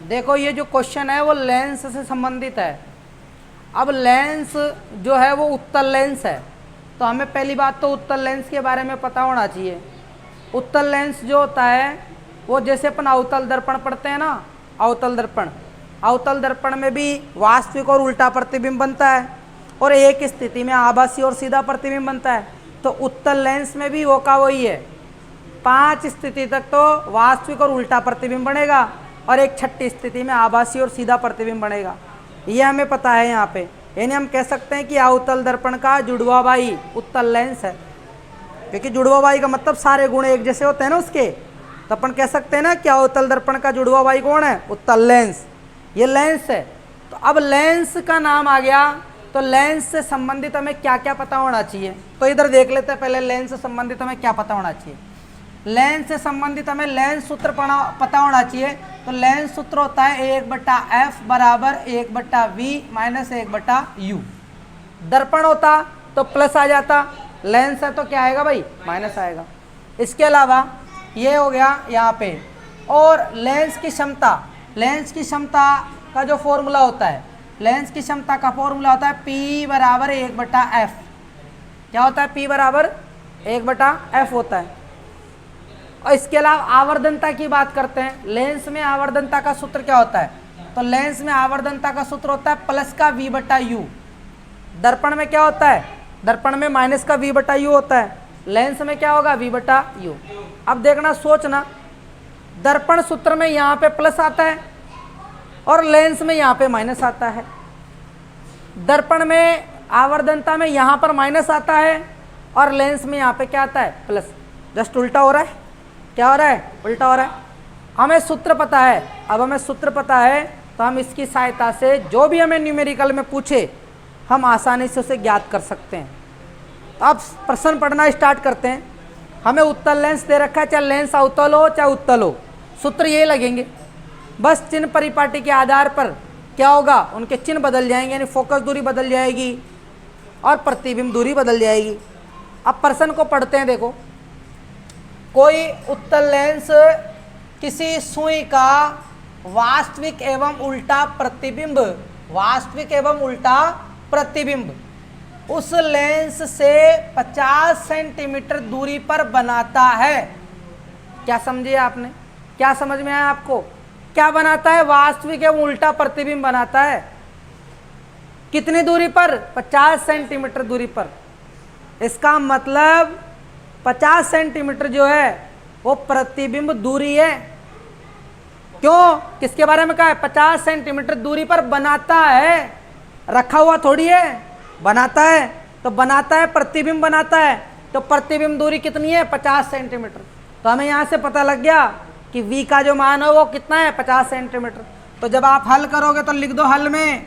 देखो ये जो क्वेश्चन है वो लेंस से संबंधित है। अब लेंस जो है वो उत्तल लेंस है, तो हमें पहली बात तो उत्तल लेंस के बारे में पता होना चाहिए। उत्तल लेंस जो होता है वो जैसे अपन अवतल दर्पण पढ़ते हैं ना, अवतल दर्पण, अवतल दर्पण में भी वास्तविक और उल्टा प्रतिबिंब बनता है और एक स्थिति में आभासी और सीधा प्रतिबिंब बनता है। तो उत्तल लेंस में भी वो का वही है, 5 स्थिति तक तो वास्तविक और उल्टा प्रतिबिंब बनेगा और एक छठी स्थिति में आभासी और सीधा प्रतिबिंब बनेगा। ये हमें पता है यहाँ पे, यानी हम कह सकते हैं कि अवतल दर्पण का जुड़वा बाई उत्तल लेंस है, क्योंकि जुड़वा बाई का मतलब सारे गुण एक जैसे होते हैं ना उसके, तो अपन कह सकते हैं ना कि अवतल दर्पण का जुड़वा बाई कौन है, उत्तल लेंस। ये लेंस है। तो अब लेंस का नाम आ गया, तो लेंस से संबंधित हमें क्या क्या पता होना चाहिए, तो इधर देख लेते हैं पहले लेंस से संबंधित हमें क्या पता होना चाहिए। लेंस से संबंधित हमें लेंस सूत्र पता होना चाहिए। तो लेंस सूत्र होता है 1/f बराबर 1/v माइनस 1/u। दर्पण होता तो प्लस आ जाता, लेंस है तो क्या आएगा भाई, माइनस आएगा। इसके अलावा ये हो गया यहाँ पे, और लेंस की क्षमता, लेंस की क्षमता का जो फॉर्मूला होता है, लेंस की क्षमता का फॉर्मूला होता है P बराबर 1/f। क्या होता है, P बराबर 1/f होता है। और इसके अलावा आवर्धनता की बात करते हैं। लेंस में आवर्धनता का सूत्र क्या होता है, तो लेंस में आवर्धनता का सूत्र होता है प्लस का v/u। दर्पण में क्या होता है, दर्पण में माइनस का v/u होता है, लेंस में क्या होगा, v/u। अब देखना, सोचना, दर्पण सूत्र में यहाँ पे प्लस आता है और लेंस में यहाँ पे माइनस आता है। दर्पण में आवर्धनता में यहाँ पर माइनस आता है और लेंस में यहाँ पे क्या आता है, प्लस। जस्ट उल्टा हो रहा है, क्या हो रहा है, उल्टा हो रहा है। हमें सूत्र पता है, अब हमें सूत्र पता है तो हम इसकी सहायता से जो भी हमें न्यूमेरिकल में पूछे हम आसानी से उसे ज्ञात कर सकते हैं। तो अब प्रश्न पढ़ना स्टार्ट करते हैं। हमें उत्तल लेंस दे रखा है, चाहे लेंस अवतल हो चाहे उत्तल हो, सूत्र ये लगेंगे। बस चिन्ह परिपाटी के आधार पर क्या होगा, उनके चिन्ह बदल जाएंगे, यानी फोकस दूरी बदल जाएगी और प्रतिबिंब दूरी बदल जाएगी। अब प्रश्न को पढ़ते हैं। देखो, कोई उत्तल लेंस किसी सुई का वास्तविक एवं उल्टा प्रतिबिंब, वास्तविक एवं उल्टा प्रतिबिंब उस लेंस से 50 सेंटीमीटर दूरी पर बनाता है। क्या समझे आपने, क्या समझ में आया आपको, क्या बनाता है, वास्तविक एवं उल्टा प्रतिबिंब बनाता है। कितनी दूरी पर, 50 सेंटीमीटर दूरी पर। इसका मतलब 50 सेंटीमीटर जो है वो प्रतिबिंब दूरी है। क्यों, किसके बारे में कहा है, 50 सेंटीमीटर दूरी पर बनाता है, रखा हुआ थोड़ी है, बनाता है। तो बनाता है, प्रतिबिंब बनाता है, तो प्रतिबिंब दूरी कितनी है, 50 सेंटीमीटर। तो हमें यहाँ से पता लग गया कि v का जो मान है वो कितना है, 50 सेंटीमीटर। तो जब आप हल करोगे तो लिख दो, हल में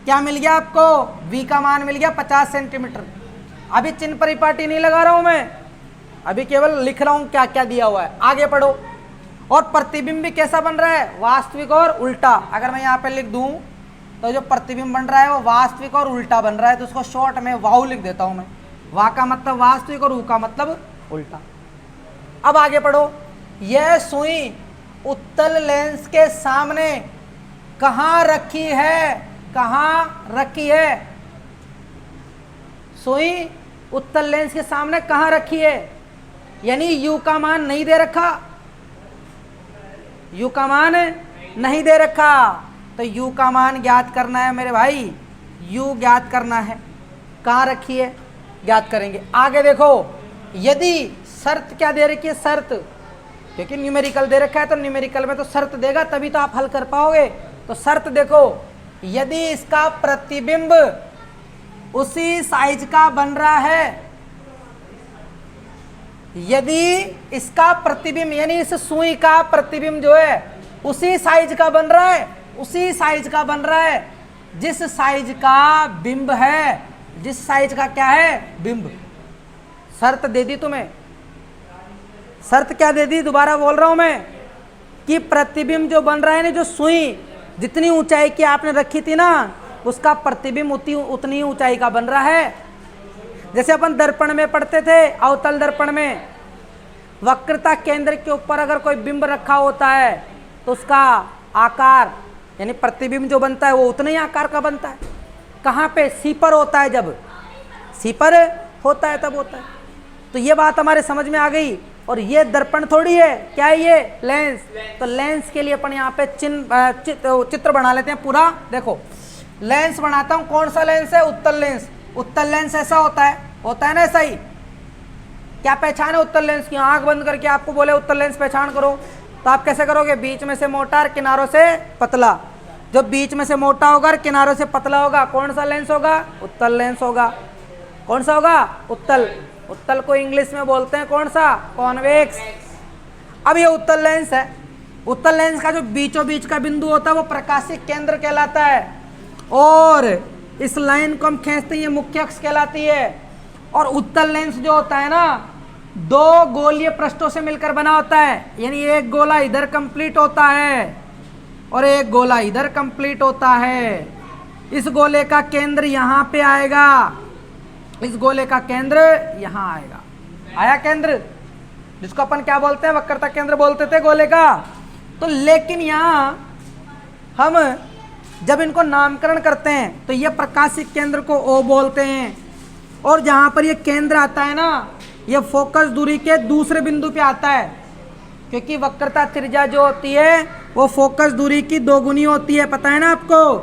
क्या मिल गया आपको, v का मान मिल गया 50 सेंटीमीटर। अभी चिन्ह परिपाटी नहीं लगा रहा हूँ मैं, अभी केवल लिख रहा हूँ क्या क्या दिया हुआ है। आगे पढ़ो। और प्रतिबिंब भी कैसा बन रहा है, वास्तविक और उल्टा। अगर मैं यहाँ पे लिख दूँ तो जो प्रतिबिंब बन रहा है वो वास्तविक और उल्टा बन रहा है, तो उसको शॉर्ट में वाउ लिख देता हूँ मैं। वा का मतलब वास्तविक और ऊ का मतलब उल्टा। अब आगे पढ़ो। यह सुई उत्तल लेंस के सामने कहाँ रखी है, कहाँ रखी है, सुई उत्तल लेंस के सामने कहाँ रखी है, यानी u का मान नहीं दे रखा, u का मान नहीं दे रखा, तो u का मान ज्ञात करना है मेरे भाई, u ज्ञात करना है, कहाँ रखी है ज्ञात करेंगे। आगे देखो, यदि शर्त क्या दे रखी है, शर्त, क्योंकि न्यूमेरिकल दे रखा है तो न्यूमेरिकल में तो शर्त देगा तभी तो आप हल कर पाओगे। तो शर्त देखो, यदि इसका प्रतिबिंब उसी साइज का बन रहा है, यदि इसका प्रतिबिंब यानी इस सुई का प्रतिबिंब जो है उसी साइज का बन रहा है, उसी साइज का बन रहा है जिस साइज का बिंब है, जिस साइज का क्या है, बिंब। शर्त दे दी तुम्हें, शर्त क्या दे दी, दोबारा बोल रहा हूं मैं, कि प्रतिबिंब जो बन रहा है ना, जो सुई जितनी ऊंचाई की आपने रखी थी ना, उसका प्रतिबिंब उतनी ऊंचाई का बन रहा है। जैसे अपन दर्पण में पढ़ते थे, अवतल दर्पण में वक्रता केंद्र के ऊपर अगर कोई बिंब रखा होता है तो उसका आकार, यानी प्रतिबिंब जो बनता है वो उतने ही आकार का बनता है। कहाँ पे? सी पर होता है, जब सी पर होता है तब होता है। तो ये बात हमारे समझ में आ गई। और ये दर्पण थोड़ी है, क्या है ये? लेंस। तो लेंस के लिए अपन यहाँ पे चित्र बना लेते हैं पूरा। देखो लेंस बनाता हूँ, कौन सा लेंस है? उत्तल लेंस। उत्तल लेंस ऐसा होता है ना, ऐसा ही। क्या पहचान है उत्तल लेंस की? आंख बंद करके आपको बोले उत्तल लेंस पहचान करो, तो आप कैसे करोगे? बीच में से मोटा और किनारों से पतला। जब बीच में से मोटा होगा और किनारों से पतला होगा, कौन सा लेंस होगा? उत्तल लेंस होगा। कौन सा होगा? उत्तल। उत्तल को इंग्लिश में बोलते हैं कौन सा? कॉन्वेक्स। अब ये उत्तल लेंस है। उत्तल लेंस का जो बीचों बीच का बिंदु होता है वो प्रकाशीय केंद्र कहलाता है, और इस लाइन को हम खींचते हैं, ये मुख्य अक्ष कहलाती है। और उत्तल लेंस जो होता है ना, दो गोलीय पृष्ठों से मिलकर बना होता है, यानी एक गोला इधर कंप्लीट होता है और एक गोला इधर कंप्लीट होता है। इस गोले का केंद्र यहाँ पे आएगा, इस गोले का केंद्र यहाँ आएगा। आया केंद्र, जिसको अपन क्या बोलते हैं? वक्रता केंद्र बोलते थे गोले का। तो लेकिन यहाँ हम जब इनको नामकरण करते हैं तो ये प्रकाशिक केंद्र को O बोलते हैं, और जहाँ पर ये केंद्र आता है ना, ये फोकस दूरी के दूसरे बिंदु पे आता है, क्योंकि वक्रता त्रिज्या जो होती है वो फोकस दूरी की दोगुनी होती है, पता है ना आपको।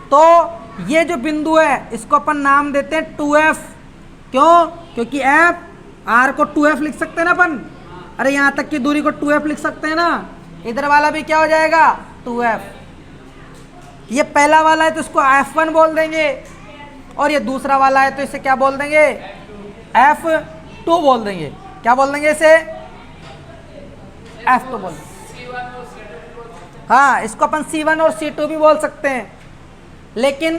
तो ये जो बिंदु है इसको अपन नाम देते हैं 2F। क्यों? क्योंकि F, R को 2F लिख सकते हैं ना अपन। अरे यहाँ तक की दूरी को 2F लिख सकते हैं ना, इधर वाला भी क्या हो जाएगा? 2F। ये पहला वाला है तो इसको F1 बोल देंगे, और ये दूसरा वाला है तो इसे क्या बोल देंगे? F2 बोल देंगे। क्या बोल देंगे इसे? F2 बोल देंगे। हाँ, इसको अपन C1 और C2 भी बोल सकते हैं, लेकिन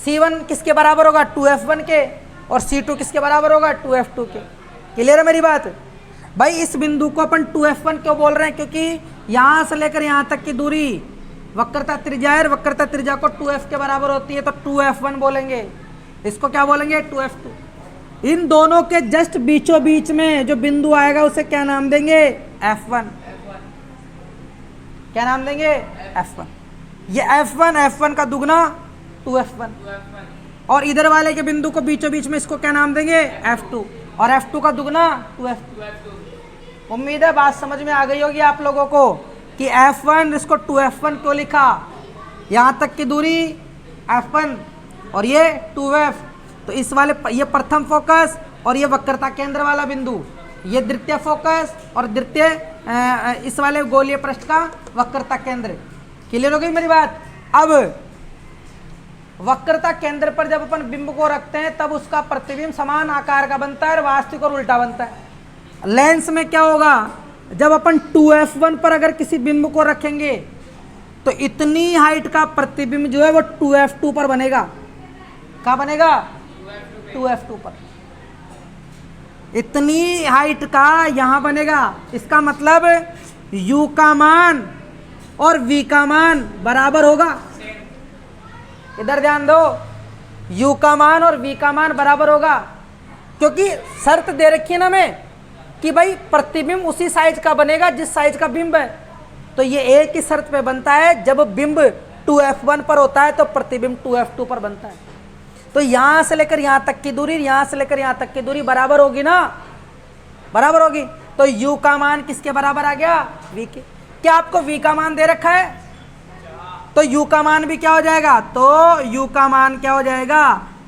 C1 किसके बराबर होगा? 2F1 के, और C2 किसके बराबर होगा? 2F2 के। क्लियर है मेरी बात भाई? इस बिंदु को अपन 2F1 क्यों बोल रहे हैं? क्योंकि यहाँ से लेकर यहाँ तक की दूरी वक्रता त्रिज्या है, वक्रता त्रिज्या को 2F के बराबर होती है, तो 2F1 बोलेंगे। इसको क्या बोलेंगे? 2F2। इन दोनों के जस्ट बीचों बीच में जो बिंदु आएगा उसे क्या नाम देंगे? F1। क्या नाम देंगे? F1। ये F1 का दुगना 2F1, और इधर वाले के बिंदु को बीचों बीच में इसको क्या नाम देंगे? F2, और F2 का दुगना 2F2। उम्मीद है बात समझ में आ गई होगी आप लोगों को कि F1 इसको 2F1 क्यों लिखा। यहाँ तक की दूरी F1 और ये 2F, तो इस वाले ये प्रथम फोकस और ये वक्रता केंद्र वाला बिंदु, ये द्वितीय फोकस और द्वितीय इस वाले गोलीय पृष्ठ का वक्रता केंद्र। क्लियर हो गई मेरी बात? अब वक्रता केंद्र पर जब अपन बिंब को रखते हैं तब उसका प्रतिबिंब समान आकार का बनता है और वास्तविक और उल्टा बनता है। लेंस में क्या होगा? जब अपन 2F1 पर अगर किसी बिंब को रखेंगे तो इतनी हाइट का प्रतिबिंब जो है वो 2F2 पर बनेगा। कहाँ बनेगा? 2F2 पर। इतनी हाइट का यहां बनेगा। इसका मतलब U का मान और V का मान बराबर होगा। इधर ध्यान दो, U का मान और V का मान बराबर होगा, क्योंकि शर्त दे रखी है ना हमें कि भाई प्रतिबिंब उसी साइज का बनेगा जिस साइज का बिंब है। तो ये एक ही शर्त पे बनता है, जब बिंब 2F1 पर होता है तो प्रतिबिंब 2F2 पर बनता है। तो यहां से लेकर यहां तक की दूरी, यहां से लेकर यहां तक की दूरी बराबर होगी ना, बराबर होगी। तो U का मान किसके बराबर आ गया? V के। क्या आपको V का मान दे रखा है? तो U का मान भी क्या हो जाएगा? तो U का मान क्या हो जाएगा?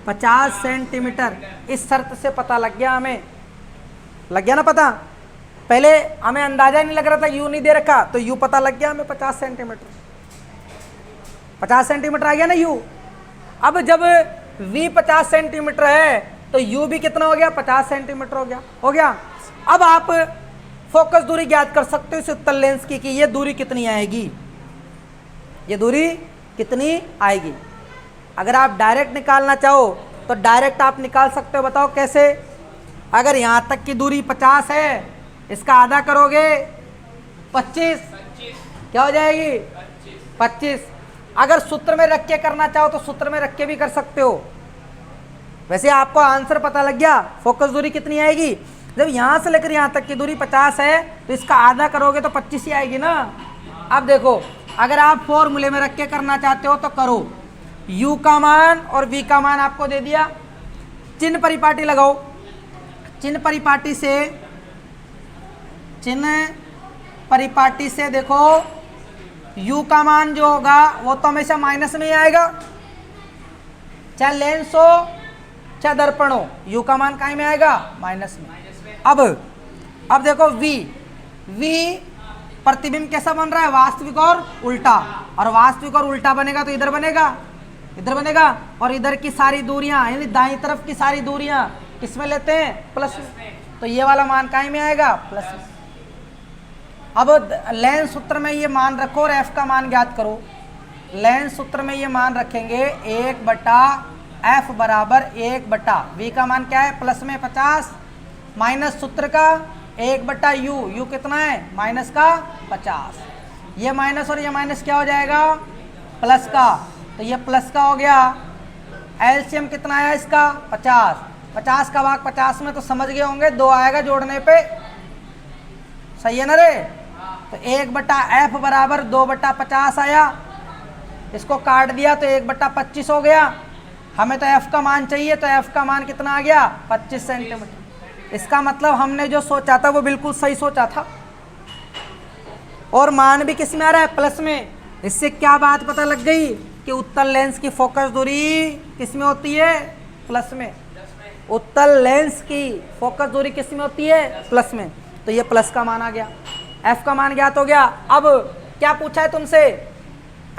50 सेंटीमीटर। इस शर्त से पता लग गया, हमें लग गया ना पता। पहले हमें अंदाजा नहीं लग रहा था, U नहीं दे रखा, तो U पता लग गया हमें 50 सेंटीमीटर। 50 सेंटीमीटर आ गया ना U। अब जब V 50 सेंटीमीटर है तो U भी कितना हो गया? 50 सेंटीमीटर हो गया। हो गया। अब आप फोकस दूरी ज्ञात कर सकते हो इस उत्तल लेंस की कि ये दूरी कितनी आएगी, ये दूरी कितनी आएगी। अगर आप डायरेक्ट निकालना चाहो तो डायरेक्ट आप निकाल सकते हो। बताओ कैसे? अगर यहाँ तक की दूरी 50 है, इसका आधा करोगे 25, क्या हो जाएगी? 25। अगर सूत्र में रख के करना चाहो तो सूत्र में रख के भी कर सकते हो। वैसे आपको आंसर पता लग गया, फोकस दूरी कितनी आएगी। जब यहाँ से लेकर यहाँ तक की दूरी 50 है तो इसका आधा करोगे तो 25 ही आएगी ना। अब देखो अगर आप फॉर्मूले में रख के करना चाहते हो तो करो। u का मान और v का मान आपको दे दिया, चिन्ह परिपाटी लगाओ। चिन्ह परिपाटी से देखो u का मान जो होगा वो तो हमेशा माइनस में ही आएगा, चाहे लेंस हो चाहे दर्पण हो, u का मान कहाँ में आएगा, माइनस में। अब देखो v प्रतिबिंब कैसा बन रहा है, वास्तविक और उल्टा, और वास्तविक और उल्टा बनेगा तो इधर बनेगा, और इधर की सारी दूरियां यानी दाईं तरफ की सारी दूरियां किसमें लेते हैं, प्लस में, तो ये वाला मान कहाँ में आएगा, प्लस में। अब लेंस सूत्र में ये मान रखो और f का मान ज्ञात करो। लेंस सूत्र में ये मान रखेंगे 1/f बराबर 1/, v का मान क्या है, प्लस में 50, माइनस सूत्र का 1/u, u कितना है, माइनस का 50, ये माइनस और ये माइनस क्या हो जाएगा, प्लस का, तो ये प्लस का हो गया। एलसीएम कितना आया इसका, 50 का भाग 50 में तो समझ गए होंगे 2 आएगा जोड़ने पे, सही है ना रे। तो 1/f बराबर 2/50 आया, इसको काट दिया तो 1/25 हो गया। हमें तो f का मान चाहिए, तो f का मान कितना आ गया, 25 सेंटीमीटर। इसका मतलब हमने जो सोचा था वो बिल्कुल सही सोचा था, और मान भी किस में आ रहा है, प्लस में। इससे क्या बात पता लग गई कि उत्तल लेंस की फोकस दूरी किस में होती है, प्लस में। उत्तल लेंस की फोकस दूरी किस में होती है, प्लस में, तो ये प्लस का मान आ गया। f का मान ज्ञात हो गया। अब क्या पूछा है तुमसे,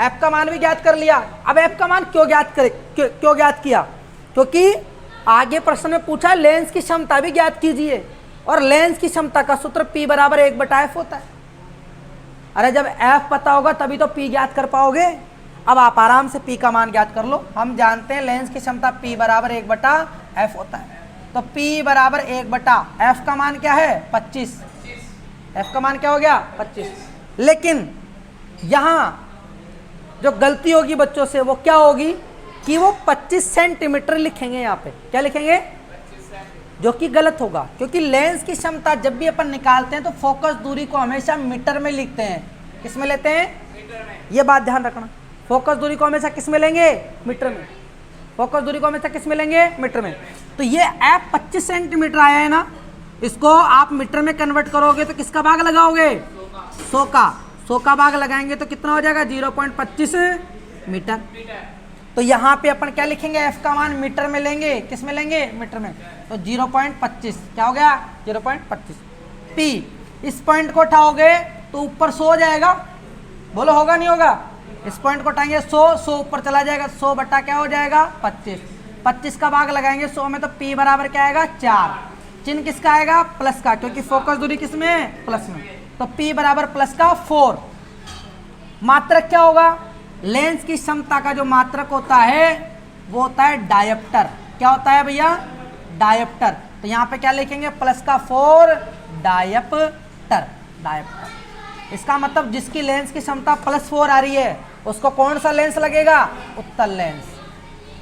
f का मान भी ज्ञात कर लिया। अब f का मान क्यों ज्ञात किया, क्योंकि आगे प्रश्न में पूछा है लेंस की क्षमता भी ज्ञात कीजिए, और लेंस की क्षमता का सूत्र p बराबर 1/f होता है। अरे जब f पता होगा तभी तो p ज्ञात कर पाओगे। अब आप आराम से p का मान ज्ञात कर लो। हम जानते हैं लेंस की क्षमता p बराबर 1/f होता है, तो p बराबर 1/f का मान क्या है, 25। f का मान क्या हो गया, 25। लेकिन यहाँ जो गलती होगी बच्चों से वो क्या होगी कि वो 25 सेंटीमीटर लिखेंगे, यहाँ पे क्या लिखेंगे, जो कि गलत होगा, क्योंकि लेंस की क्षमता जब भी अपन निकालते हैं तो फोकस दूरी को हमेशा मीटर में लिखते हैं। किस में लेते हैं, मीटर में। ये बात ध्यान रखना, फोकस दूरी को हमेशा किस में लेंगे, मीटर में। फोकस दूरी को हमेशा किस में लेंगे, मीटर में। तो ये f 25 सेंटीमीटर आया है ना, इसको आप मीटर में कन्वर्ट करोगे तो किसका भाग लगाओगे, 100 का भाग लगाएंगे तो कितना हो जाएगा, 0.25 मीटर। तो यहाँ पे अपन क्या लिखेंगे, f का मान मीटर में लेंगे, किस में लेंगे, मीटर में, तो 0.25 क्या हो गया, 0.25। p इस पॉइंट को उठाओगे तो ऊपर 100 हो जाएगा, बोलो होगा नहीं होगा। इस पॉइंट को उठाएंगे 100 ऊपर चला जाएगा, 100 बटा क्या हो जाएगा, 25 का भाग लगाएंगे 100 में, तो p बराबर क्या आएगा, 4। चिन्ह किसका आएगा, प्लस का, क्योंकि फोकस दूरी किस में है, प्लस में, तो p बराबर प्लस का 4। मात्रक क्या होगा, लेंस की क्षमता का जो मात्रक होता है वो होता है डायप्टर। क्या होता है भैया, डायप्टर। तो यहाँ पे क्या लिखेंगे, प्लस का 4 डायप्टर। इसका मतलब जिसकी लेंस की क्षमता +4 आ रही है उसको कौन सा लेंस लगेगा, उत्तल लेंस।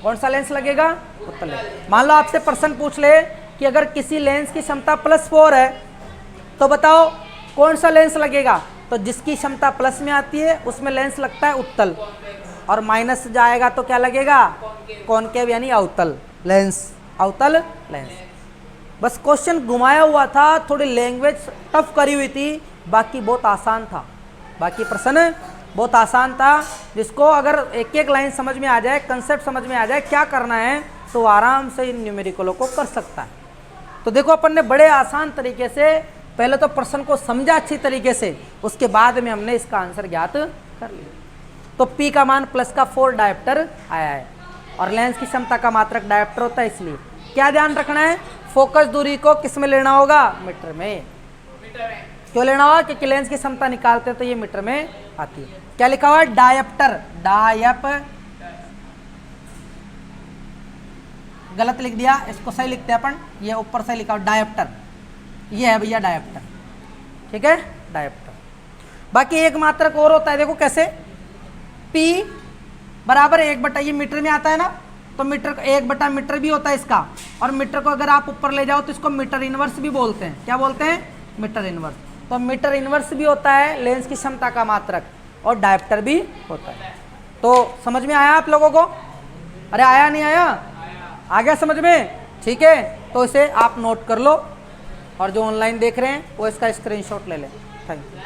कौन सा लेंस लगेगा, उत्तल लेंस। मान लो आपसे प्रश्न पूछ ले कि अगर किसी लेंस की क्षमता +4 है तो बताओ कौन सा लेंस लगेगा, तो जिसकी क्षमता प्लस में आती है उसमें लेंस लगता है उत्तल, और माइनस जाएगा तो क्या लगेगा, कॉनकेव यानी अवतल लेंस, अवतल लेंस। बस क्वेश्चन घुमाया हुआ था, थोड़ी लैंग्वेज टफ करी हुई थी, बाकी बहुत आसान था, बाकी प्रश्न बहुत आसान था। जिसको अगर एक एक लाइन समझ में आ जाए, कंसेप्ट समझ में आ जाए क्या करना है, तो आराम से इन न्यूमेरिकलों को कर सकता है। तो देखो अपन ने बड़े आसान तरीके से पहले तो प्रश्न को समझा अच्छी तरीके से, उसके बाद में हमने इसका आंसर ज्ञात कर लिया। तो p का मान प्लस का 4 डायप्टर आया है, और लेंस की क्षमता का मात्रक डायप्टर होता है। इसलिए क्या ध्यान रखना है, फोकस दूरी को किस में लेना होगा, मीटर में। क्यों लेना होगा, क्योंकि लेंस की क्षमता निकालते हैं तो ये मीटर में आती है। क्या लिखा हुआ है, डायप्टर, गलत लिख दिया, इसको सही लिखते हैं अपन, ये ऊपर से लिखा हुआ डायप्टर, ये है भैया डायप्टर, ठीक है, डायप्टर। बाकी एक मात्रक और होता है, देखो कैसे, p बराबर 1/, ये मीटर में आता है ना, तो मीटर 1/, मीटर भी होता है इसका, और मीटर को अगर आप ऊपर ले जाओ तो इसको मीटर इनवर्स भी बोलते हैं। क्या बोलते हैं, मीटर इनवर्स। तो मीटर इनवर्स भी होता है लेंस की क्षमता का मात्रक, और डायप्टर भी होता है। तो समझ में आया आप लोगों को? अरे आया नहीं आया? आ गया समझ में? ठीक है, तो इसे आप नोट कर लो और जो ऑनलाइन देख रहे हैं वो इसका स्क्रीनशॉट ले लें। Thank you.